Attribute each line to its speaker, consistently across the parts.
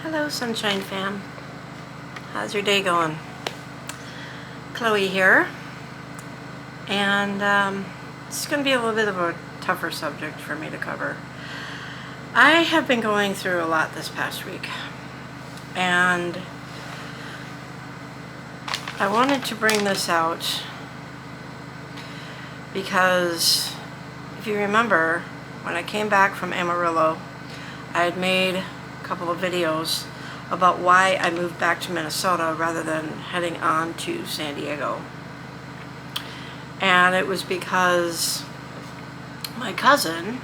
Speaker 1: Hello, Sunshine Fam. How's your day going? Chloe here. And it's going to be a little bit of a tougher subject for me to cover. I have been going through a lot this past week. And I wanted to bring this out because if you remember, when I came back from Amarillo, I had made a couple of videos about why I moved back to Minnesota rather than heading on to San Diego. And it was because my cousin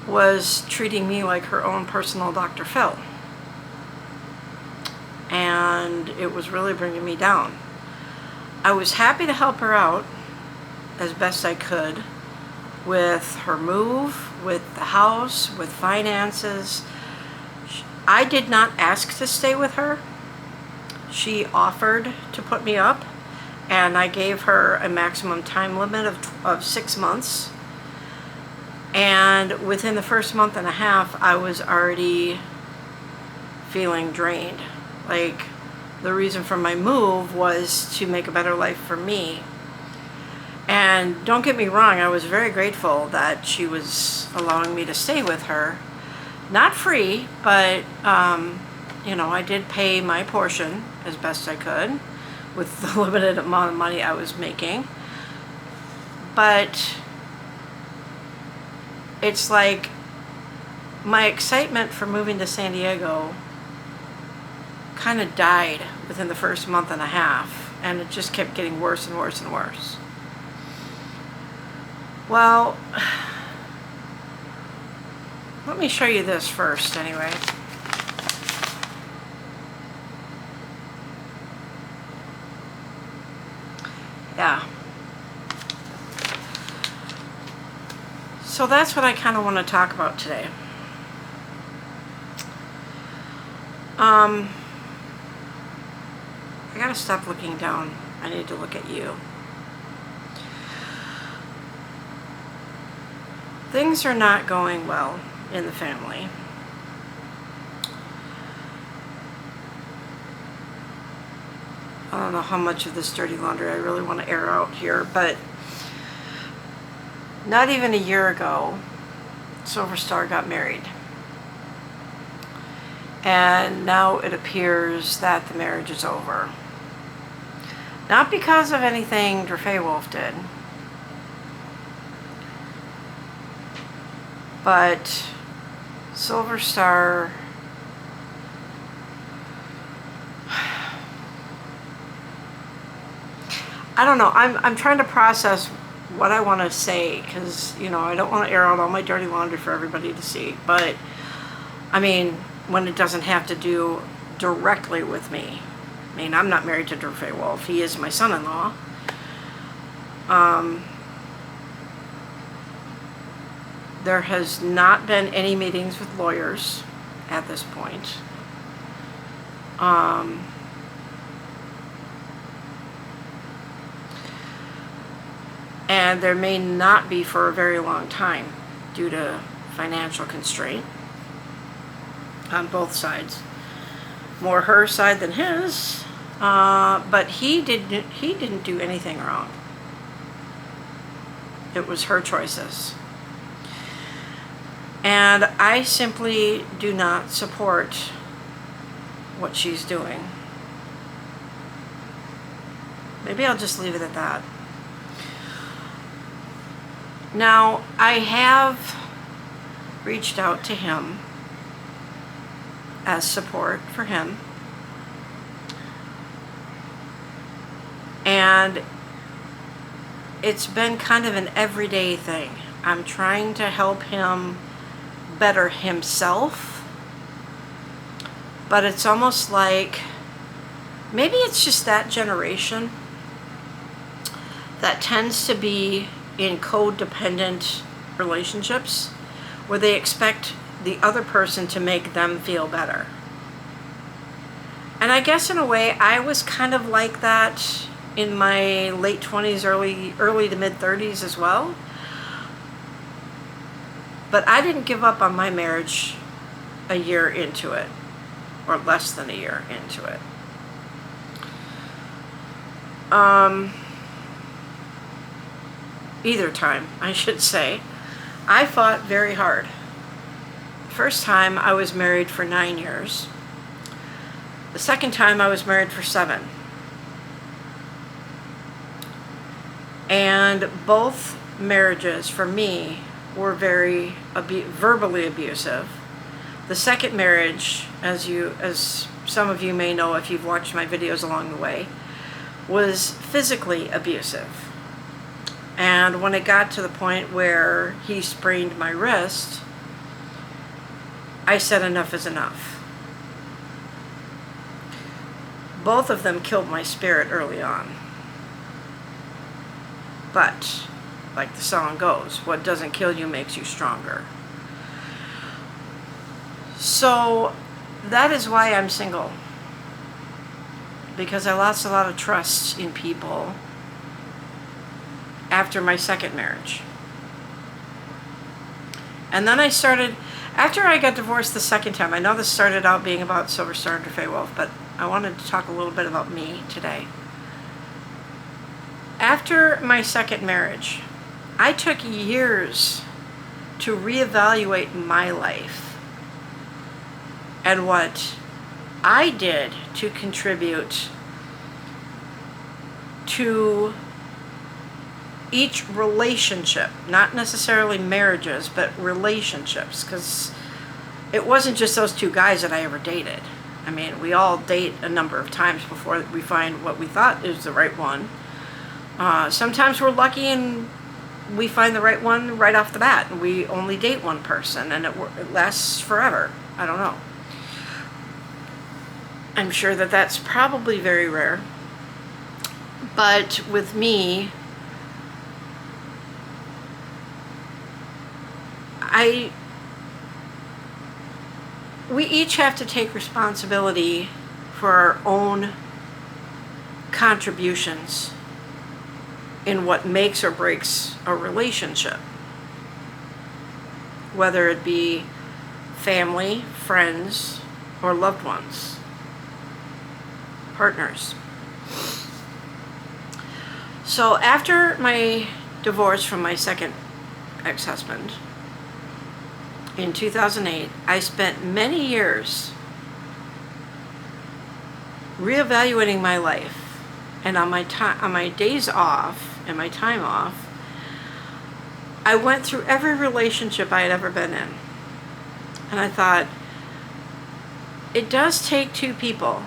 Speaker 1: was treating me like her own personal Dr. Phil. And it was really bringing me down. I was happy to help her out as best I could with her move, with the house, with finances. I did not ask to stay with her. She offered to put me up, and I gave her a maximum time limit of 6 months. And within the first month and a half, I was already feeling drained. Like, the reason for my move was to make a better life for me. And don't get me wrong, I was very grateful that she was allowing me to stay with her. Not free, but, I did pay my portion as best I could with the limited amount of money I was making. But it's like my excitement for moving to San Diego kind of died within the first month and a half, and it just kept getting worse and worse and worse. Well, let me show you this first anyway. Yeah. So that's what I kind of want to talk about today. I gotta stop looking down. I need to look at you. Things are not going well in the family. I don't know how much of this dirty laundry I really want to air out here, but not even a year ago, Silver Star got married. And now it appears that the marriage is over. Not because of anything Durfee Wolf did, but Silver Star I don't know. I'm trying to process what I want to say because, I don't want to air out all my dirty laundry for everybody to see. But, I mean, when it doesn't have to do directly with me. I mean, I'm not married to Durfee Wolf. He is my son-in-law. There has not been any meetings with lawyers at this point. And there may not be for a very long time due to financial constraint on both sides. More her side than his, but he didn't do anything wrong. It was her choices. And I simply do not support what she's doing. Maybe I'll just leave it at that. Now, I have reached out to him as support for him. And it's been kind of an everyday thing. I'm trying to help him better himself. But it's almost like maybe it's just that generation that tends to be in codependent relationships where they expect the other person to make them feel better. And I guess in a way I was kind of like that in my late 20s, early to mid 30s as well. But I didn't give up on my marriage a year into it, or less than a year into it. Either time, I should say, I fought very hard. The first time I was married for 9 years. The second time I was married for 7. And both marriages for me were very verbally abusive. The second marriage, as some of you may know if you've watched my videos along the way, was physically abusive. And when it got to the point where he sprained my wrist, I said enough is enough. Both of them killed my spirit early on. But, like the song goes, what doesn't kill you makes you stronger. So, that is why I'm single. Because I lost a lot of trust in people after my second marriage. And then I started, after I got divorced the second time, I know this started out being about Silver Star and Faye Wolf, but I wanted to talk a little bit about me today. After my second marriage, I took years to reevaluate my life and what I did to contribute to each relationship, not necessarily marriages, but relationships, because it wasn't just those two guys that I ever dated. I mean, we all date a number of times before we find what we thought is the right one. Sometimes we're lucky and we find the right one right off the bat, and we only date one person and it lasts forever. I don't know. I'm sure that that's probably very rare. But with me, we each have to take responsibility for our own contributions in what makes or breaks a relationship. Whether it be family, friends, or loved ones, partners. So after my divorce from my second ex-husband, in 2008, I spent many years reevaluating my life, and on my days off and my time off, I went through every relationship I had ever been in, and I thought, it does take two people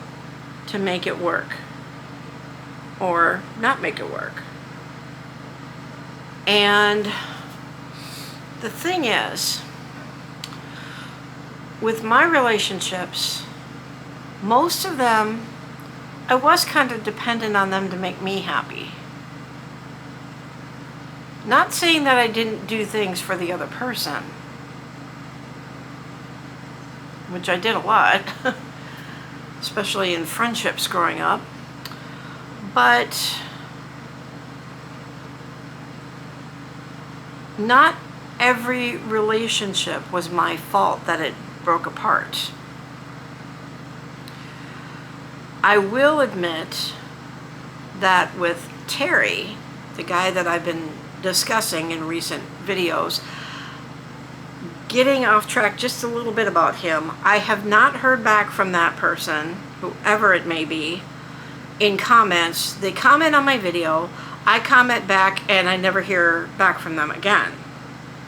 Speaker 1: to make it work, or not make it work. And the thing is, with my relationships, most of them, I was kind of dependent on them to make me happy. Not saying that I didn't do things for the other person, which I did a lot, especially in friendships growing up, but not every relationship was my fault that it broke apart. I will admit that with Terry, the guy that I've been discussing in recent videos, getting off track just a little bit about him, I have not heard back from that person, whoever it may be, in comments. They comment on my video, I comment back, and I never hear back from them again.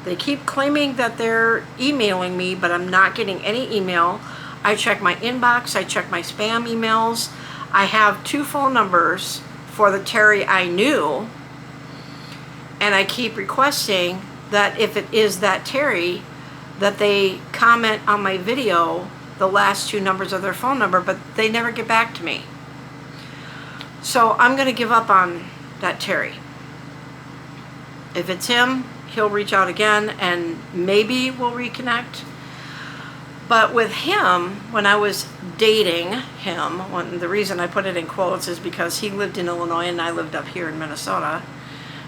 Speaker 1: They keep claiming that they're emailing me, but I'm not getting any email. I check my inbox, I check my spam emails. I have 2 phone numbers for the Terry I knew, and I keep requesting that if it is that Terry, that they comment on my video the last 2 numbers of their phone number, but they never get back to me. So I'm going to give up on that Terry. If it's him, he'll reach out again and maybe we'll reconnect. But with him, when I was dating him, the reason I put it in quotes is because he lived in Illinois and I lived up here in Minnesota.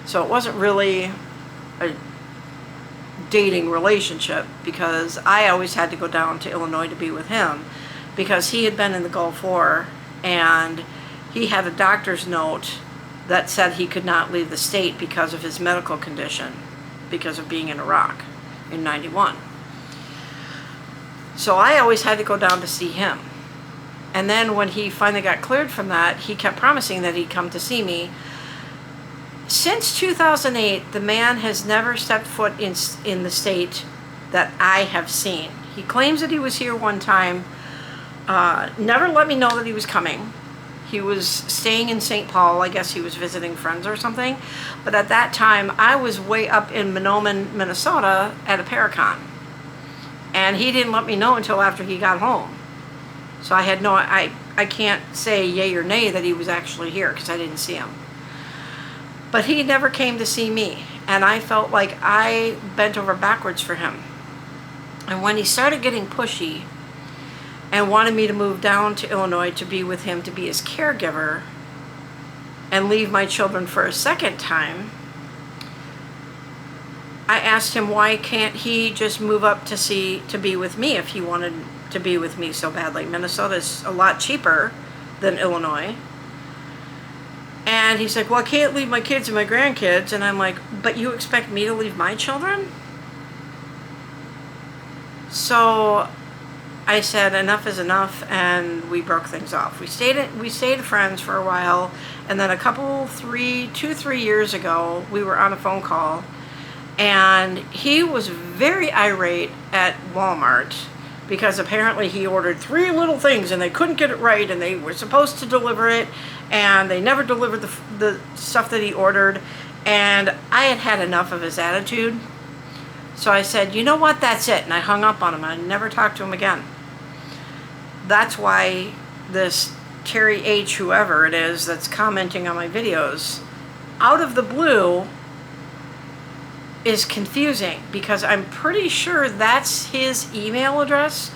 Speaker 1: So it wasn't really a dating relationship, because I always had to go down to Illinois to be with him, because he had been in the Gulf War and he had a doctor's note that said he could not leave the state because of his medical condition, because of being in Iraq in 91. So I always had to go down to see him. And then when he finally got cleared from that, he kept promising that he'd come to see me. Since 2008, the man has never stepped foot in the state that I have seen. He claims that he was here one time, never let me know that he was coming. He was staying in St. Paul. I guess he was visiting friends or something. But at that time, I was way up in Mahnomen, Minnesota at a Paracon. And he didn't let me know until after he got home. So I had I can't say yay or nay that he was actually here because I didn't see him. But he never came to see me. And I felt like I bent over backwards for him. And when he started getting pushy and wanted me to move down to Illinois to be with him, to be his caregiver, and leave my children for a second time, I asked him, why can't he just move up to be with me if he wanted to be with me so badly? Minnesota's a lot cheaper than Illinois. And he's like, well, I can't leave my kids and my grandkids. And I'm like, but you expect me to leave my children? So I said, enough is enough, and we broke things off. We stayed friends for a while, and then two, 3 years ago, we were on a phone call, and he was very irate at Walmart because apparently he ordered 3 little things and they couldn't get it right, and they were supposed to deliver it, and they never delivered the stuff that he ordered. And I had had enough of his attitude. So I said, you know what, that's it. And I hung up on him. I never talked to him again. That's why this Terry H., whoever it is, that's commenting on my videos, out of the blue, is confusing, because I'm pretty sure that's his email address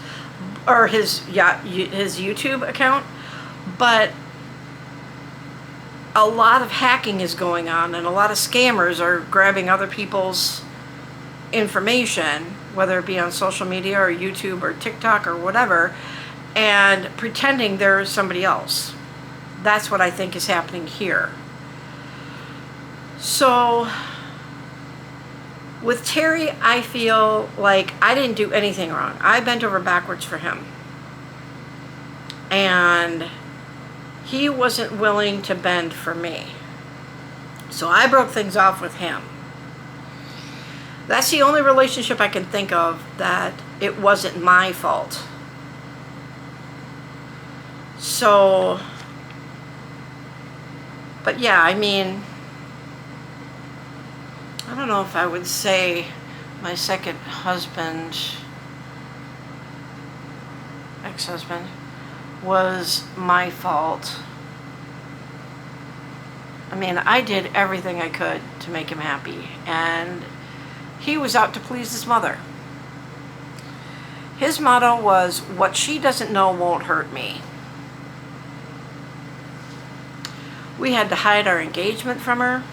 Speaker 1: or his YouTube account. But a lot of hacking is going on, and a lot of scammers are grabbing other people's information, whether it be on social media or YouTube or TikTok or whatever, and pretending they're somebody else. That's what I think is happening here. So with Terry, I feel like I didn't do anything wrong. I bent over backwards for him. And he wasn't willing to bend for me. So I broke things off with him. That's the only relationship I can think of that it wasn't my fault. So, but yeah, I mean, I don't know if I would say my second husband, ex-husband, was my fault. I mean, I did everything I could to make him happy, and he was out to please his mother. His motto was, what she doesn't know won't hurt me. We had to hide our engagement from her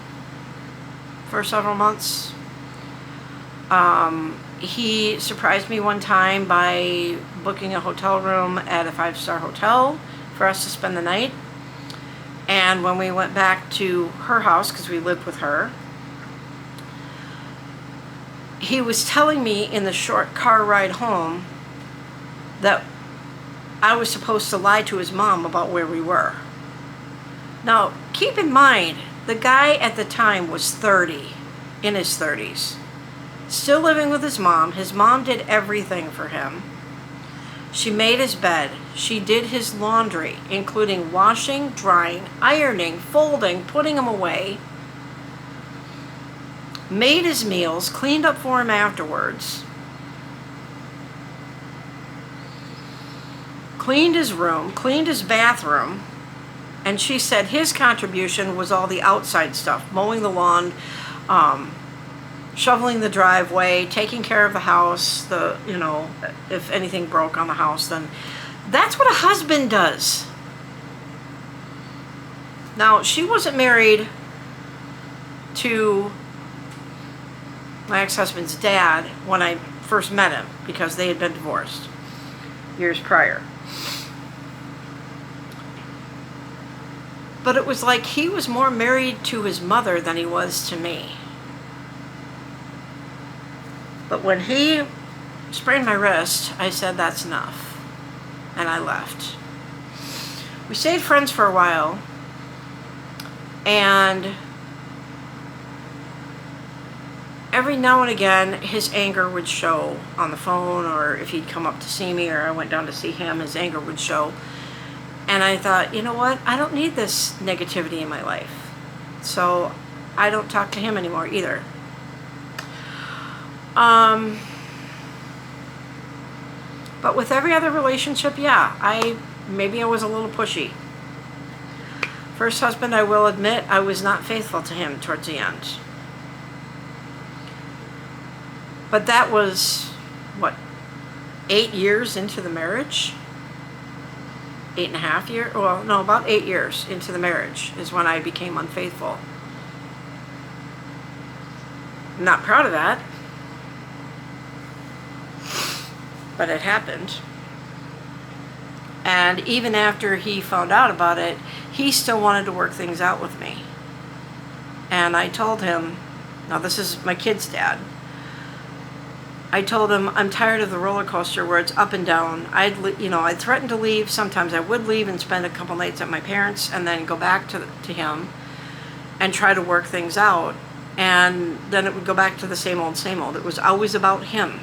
Speaker 1: for several months. He surprised me one time by booking a hotel room at a 5-star hotel for us to spend the night. And when we went back to her house, because we lived with her, he was telling me in the short car ride home that I was supposed to lie to his mom about where we were. Now, keep in mind, the guy at the time was 30, in his 30s, still living with his mom. His mom did everything for him. She made his bed. She did his laundry, including washing, drying, ironing, folding, putting him away. Made his meals, cleaned up for him afterwards. Cleaned his room, cleaned his bathroom. And she said his contribution was all the outside stuff, mowing the lawn, shoveling the driveway, taking care of the house, if anything broke on the house, then that's what a husband does. Now, she wasn't married to my ex-husband's dad, when I first met him, because they had been divorced years prior. But it was like he was more married to his mother than he was to me. But when he sprained my wrist, I said, that's enough. And I left. We stayed friends for a while. And every now and again, his anger would show on the phone, or if he'd come up to see me or I went down to see him, his anger would show. And I thought, you know what? I don't need this negativity in my life. So I don't talk to him anymore either. But with every other relationship, yeah, maybe I was a little pushy. First husband, I will admit, I was not faithful to him towards the end. But that was, 8 years into the marriage? 8.5 years? Well, no, about 8 years into the marriage is when I became unfaithful. I'm not proud of that. But it happened. And even after he found out about it, he still wanted to work things out with me. And I told him, now this is my kid's dad, I told him, I'm tired of the roller coaster where it's up and down. I'd threatened to leave. Sometimes I would leave and spend a couple nights at my parents' and then go back to him and try to work things out. And then it would go back to the same old, same old. It was always about him.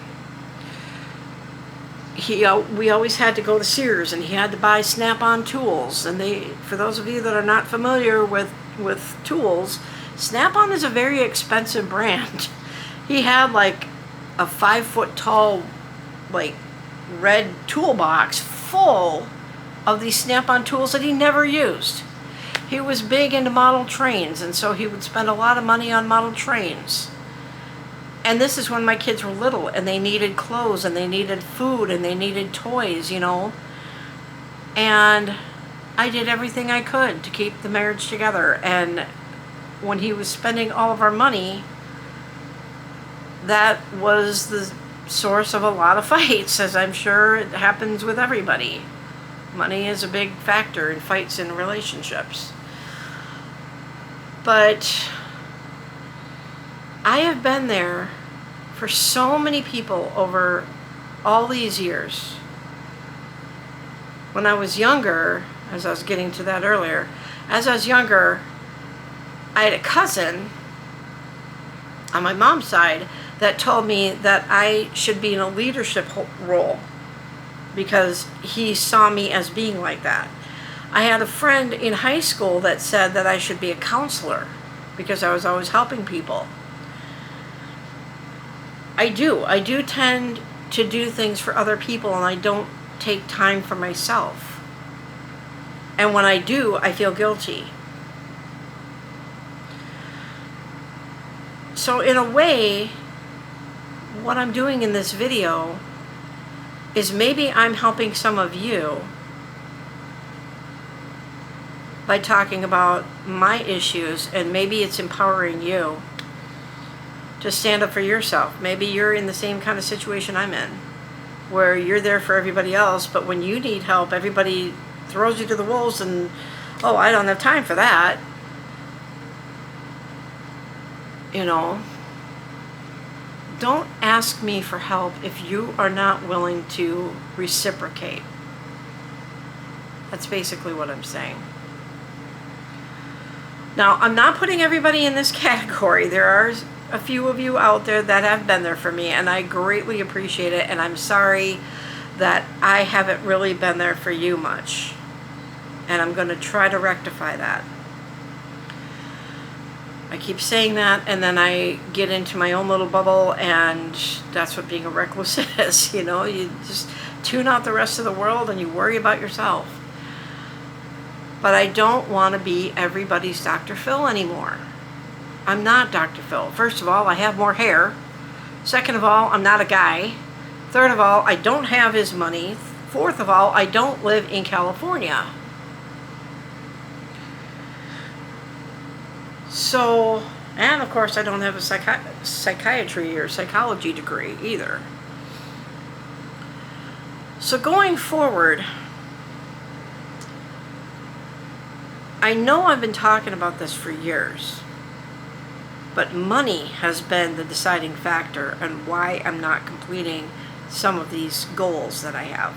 Speaker 1: We always had to go to Sears, and he had to buy Snap-on tools. And for those of you that are not familiar with tools, Snap-on is a very expensive brand. He had like a 5-foot tall, like, red toolbox full of these Snap-on tools that he never used. He was big into model trains, and so he would spend a lot of money on model trains. And this is when my kids were little, and they needed clothes, and they needed food, and they needed toys, And I did everything I could to keep the marriage together. And when he was spending all of our money, that was the source of a lot of fights, as I'm sure it happens with everybody. Money is a big factor in fights in relationships. But I have been there for so many people over all these years. When I was younger, as I was getting to that earlier, as I was younger, I had a cousin on my mom's side that told me that I should be in a leadership role because he saw me as being like that. I had a friend in high school that said that I should be a counselor because I was always helping people. I do tend to do things for other people, and I don't take time for myself. And when I do, I feel guilty. So in a way, what I'm doing in this video is maybe I'm helping some of you by talking about my issues, and maybe it's empowering you to stand up for yourself. Maybe you're in the same kind of situation I'm in, where you're there for everybody else, but when you need help, everybody throws you to the wolves and, oh, I don't have time for that. Don't ask me for help if you are not willing to reciprocate. That's basically what I'm saying. Now, I'm not putting everybody in this category. There are a few of you out there that have been there for me, and I greatly appreciate it, and I'm sorry that I haven't really been there for you much. And I'm going to try to rectify that. I keep saying that, and then I get into my own little bubble, and that's what being a recluse is. You just tune out the rest of the world and you worry about yourself. But I don't want to be everybody's Dr. Phil anymore. I'm not Dr. Phil. First of all, I have more hair. Second of all, I'm not a guy. Third of all, I don't have his money. Fourth of all, I don't live in California. So And of course, I don't have a psychiatry or psychology degree either. So going forward, I know I've been talking about this for years, but money has been the deciding factor on why I'm not completing some of these goals that I have.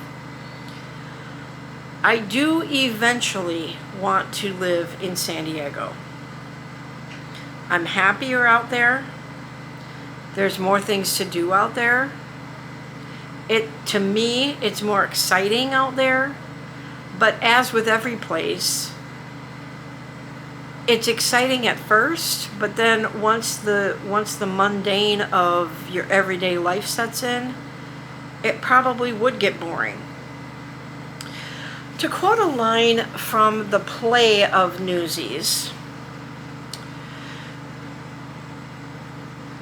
Speaker 1: I do eventually want to live in San Diego. I'm happier out there. There's more things to do out there. To me, it's more exciting out there. But as with every place, it's exciting at first, but then once the mundane of your everyday life sets in, it probably would get boring. To quote a line from the play of Newsies,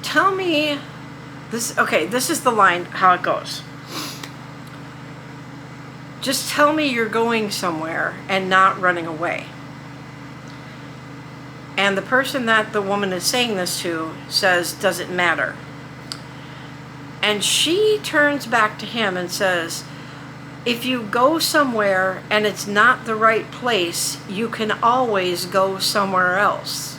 Speaker 1: tell me this. Okay, this is the line, how it goes. Just tell me you're going somewhere and not running away. And the person that the woman is saying this to says, does it matter? And she turns back to him and says, if you go somewhere and it's not the right place, you can always go somewhere else.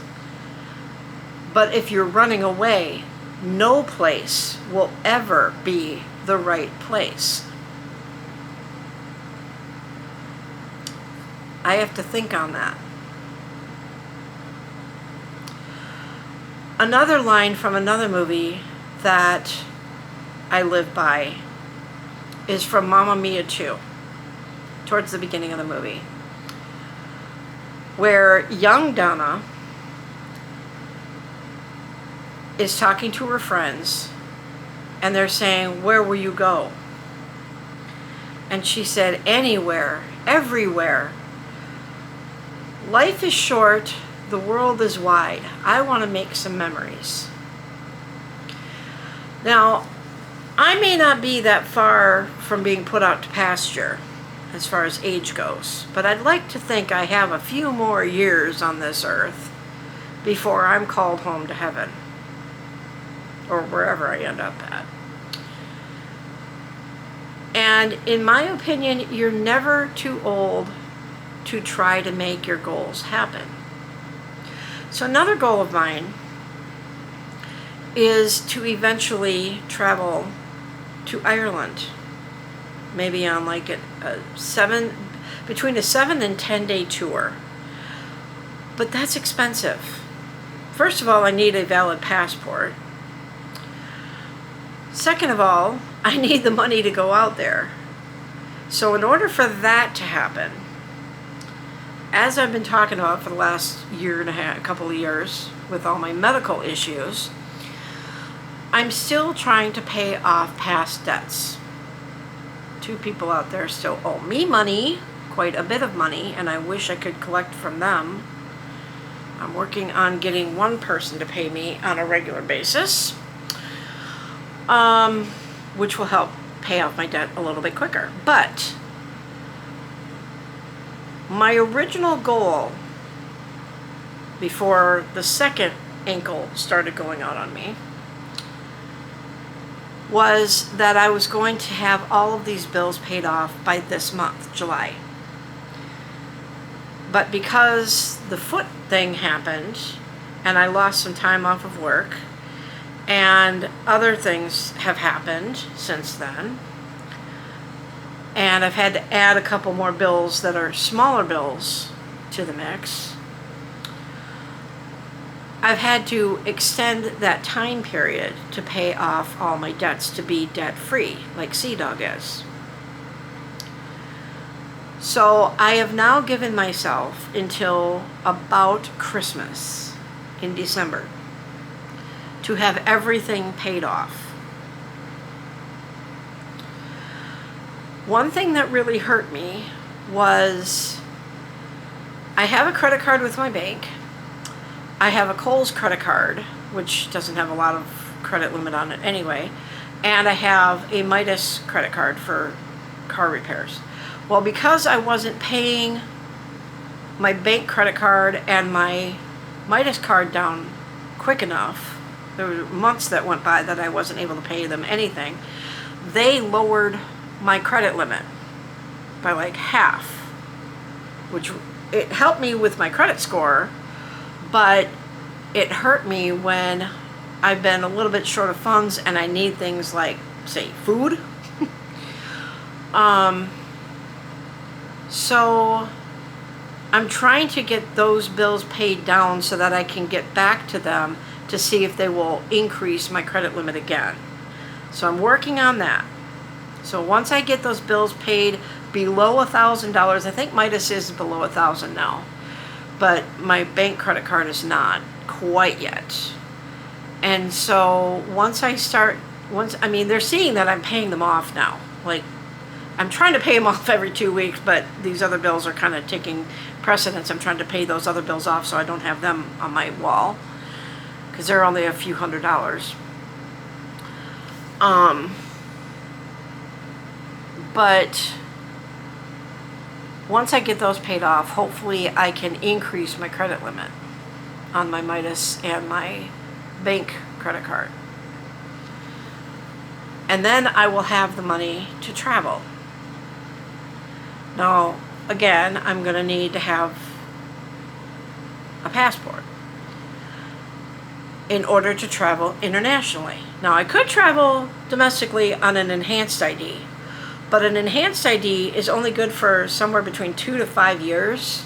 Speaker 1: But if you're running away, no place will ever be the right place. I have to think on that. Another line from another movie that I live by is from Mamma Mia 2, towards the beginning of the movie, where young Donna is talking to her friends, and they're saying, where will you go? And she said, anywhere, everywhere. Life is short. The world is wide. I want to make some memories. Now, I may not be that far from being put out to pasture as far as age goes, but I'd like to think I have a few more years on this earth before I'm called home to heaven, or wherever I end up at. And in my opinion, you're never too old to try to make your goals happen. So another goal of mine is to eventually travel to Ireland, maybe on like between a 7 and 10-day tour. But that's expensive. First of all, I need a valid passport. Second of all, I need the money to go out there. So in order for that to happen, as I've been talking about for the last year and a half, couple of years, with all my medical issues, I'm still trying to pay off past debts. 2 people out there still owe me money, quite a bit of money, and I wish I could collect from them. I'm working on getting one person to pay me on a regular basis, which will help pay off my debt a little bit quicker. But my original goal, before the second ankle started going out on me, was that I was going to have all of these bills paid off by this month, July. But because the foot thing happened, and I lost some time off of work, and other things have happened since then, and I've had to add a couple more bills that are smaller bills to the mix, I've had to extend that time period to pay off all my debts to be debt-free, like Sea-Dog is. So I have now given myself until about Christmas in December to have everything paid off. One thing that really hurt me was I have a credit card with my bank. I have a Kohl's credit card, which doesn't have a lot of credit limit on it anyway. And I have a Midas credit card for car repairs. Well, because I wasn't paying my bank credit card and my Midas card down quick enough. There were months that went by that I wasn't able to pay them anything. They lowered my credit limit by like half, which it helped me with my credit score, but it hurt me when I've been a little bit short of funds and I need things like, say, food. So I'm trying to get those bills paid down so that I can get back to them to see if they will increase my credit limit again. So I'm working on that. So once I get those bills paid below $1,000, I think Midas is below 1,000 now, but my bank credit card is not quite yet. And so I mean, they're seeing that I'm paying them off now. Like, I'm trying to pay them off every 2 weeks, but these other bills are kind of taking precedence. I'm trying to pay those other bills off so I don't have them on my wall, because they're only a few $100s. But once I get those paid off, hopefully I can increase my credit limit on my Midas and my bank credit card. And then I will have the money to travel. Now, again, I'm going to need to have a passport in order to travel internationally. Now, I could travel domestically on an enhanced ID, but an enhanced ID is only good for somewhere between 2 to 5 years,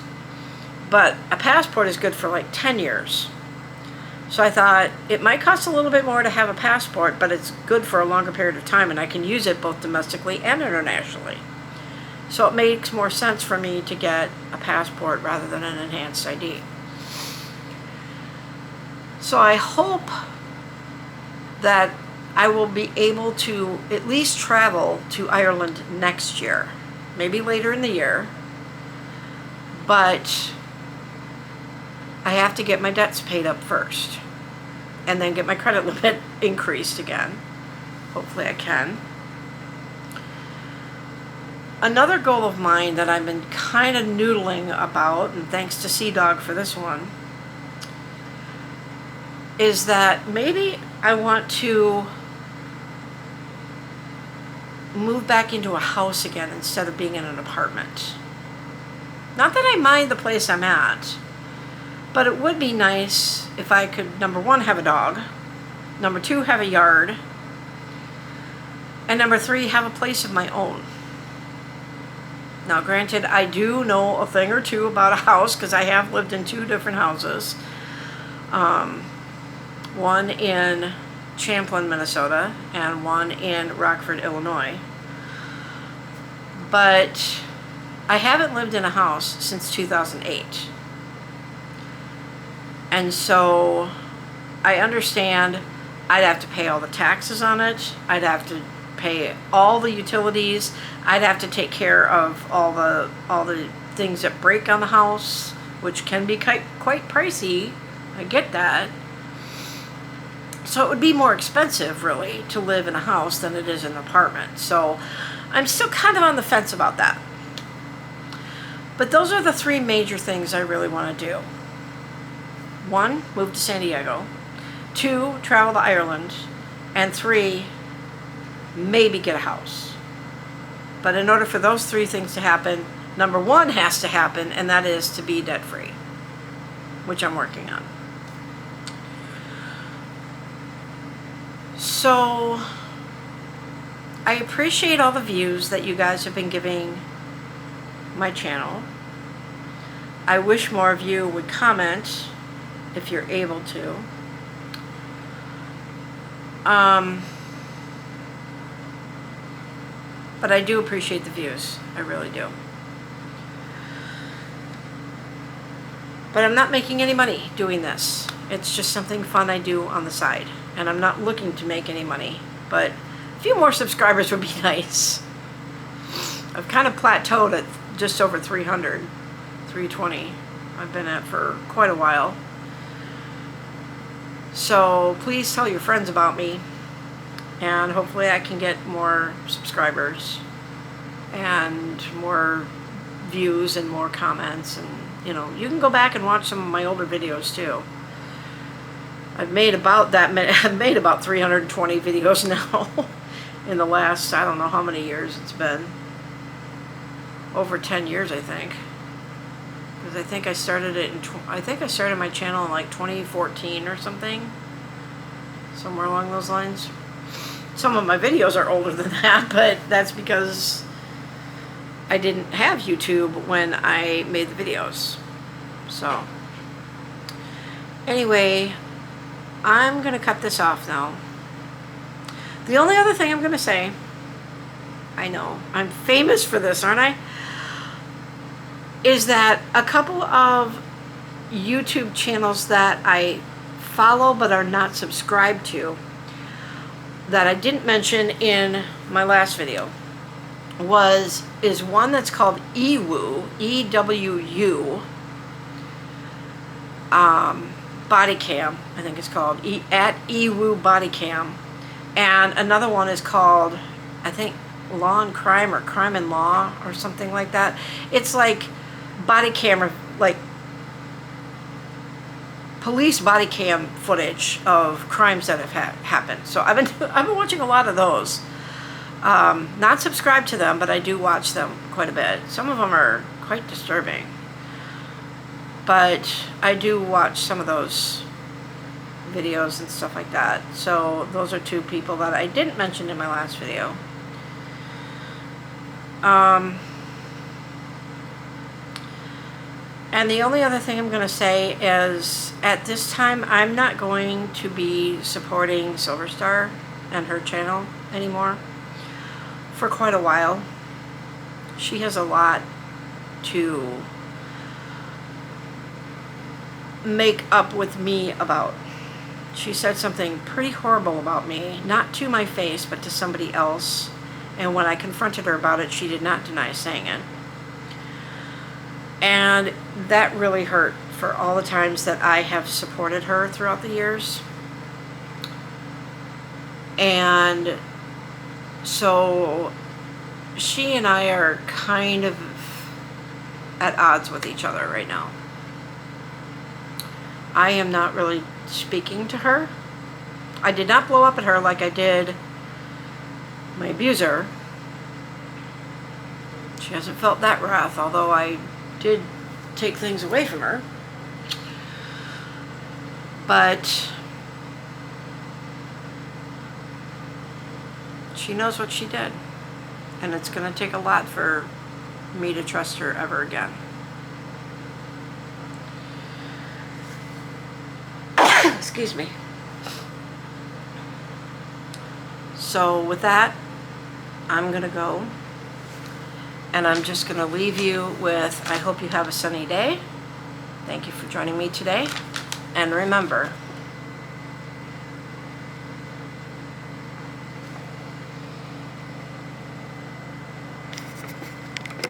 Speaker 1: but a passport is good for like 10 years. So I thought it might cost a little bit more to have a passport, but it's good for a longer period of time, and I can use it both domestically and internationally. So it makes more sense for me to get a passport rather than an enhanced ID. So I hope that I will be able to at least travel to Ireland next year, maybe later in the year, but I have to get my debts paid up first and then get my credit limit increased again. Hopefully I can. Another goal of mine that I've been kind of noodling about, and thanks to Sea Dog for this one, is that maybe I want to move back into a house again instead of being in an apartment. Not that I mind the place I'm at, but it would be nice if I could, number one, have a dog, number two, have a yard, and number three, have a place of my own. Now, granted, I do know a thing or two about a house because I have lived in 2 different houses. One in Champlin, Minnesota, and one in Rockford, Illinois. But I haven't lived in a house since 2008. And so I understand I'd have to pay all the taxes on it. I'd have to pay all the utilities. I'd have to take care of all the things that break on the house, which can be quite pricey. I get that. So it would be more expensive, really, to live in a house than it is in an apartment. So I'm still kind of on the fence about that. But those are the 3 major things I really want to do. 1, move to San Diego. 2, travel to Ireland. And 3, maybe get a house. But in order for those 3 things to happen, number 1 has to happen, and that is to be debt-free, which I'm working on. So I appreciate all the views that you guys have been giving my channel. I wish more of you would comment if you're able to. But I do appreciate the views. I really do. But I'm not making any money doing this. It's just something fun I do on the side. And I'm not looking to make any money. But a few more subscribers would be nice. I've kind of plateaued at just over 300, 320. I've been at for quite a while. So please tell your friends about me. And hopefully I can get more subscribers and more views and more comments. And, you know, you can go back and watch some of my older videos too. I've made about that many. I've made about 320 videos now in the last, I don't know how many years it's been. Over 10 years, I think. Because I think I started it I think I started my channel in like 2014 or something. Somewhere along those lines. Some of my videos are older than that, but that's because I didn't have YouTube when I made the videos. So, anyway, I'm going to cut this off now. The only other thing I'm going to say, I know, I'm famous for this, aren't I? Is that a couple of YouTube channels that I follow but are not subscribed to, that I didn't mention in my last video, is one that's called EWU, E-W-U, Body Cam, I think it's called, at EWU Body Cam, and another one is called, I think, Law and Crime, or Crime and Law, or something like that. It's like body camera, like police body cam footage of crimes that have happened. So I've been watching a lot of those. Not subscribed to them, but I do watch them quite a bit. Some of them are quite disturbing, but I do watch some of those videos and stuff like that. So those are two people that I didn't mention in my last video. And the only other thing I'm going to say is, at this time, I'm not going to be supporting Silverstar and her channel anymore for quite a while. She has a lot to make up with me about. She said something pretty horrible about me, not to my face, but to somebody else. And when I confronted her about it, she did not deny saying it. And that really hurt, for all the times that I have supported her throughout the years. And so she and I are kind of at odds with each other right now. I am not really speaking to her. I did not blow up at her like I did my abuser. She hasn't felt that wrath, although I did take things away from her. But she knows what she did, and it's going to take a lot for me to trust her ever again. Excuse me. So with that, I'm going to go. And I'm just going to leave you with, I hope you have a sunny day. Thank you for joining me today. And remember,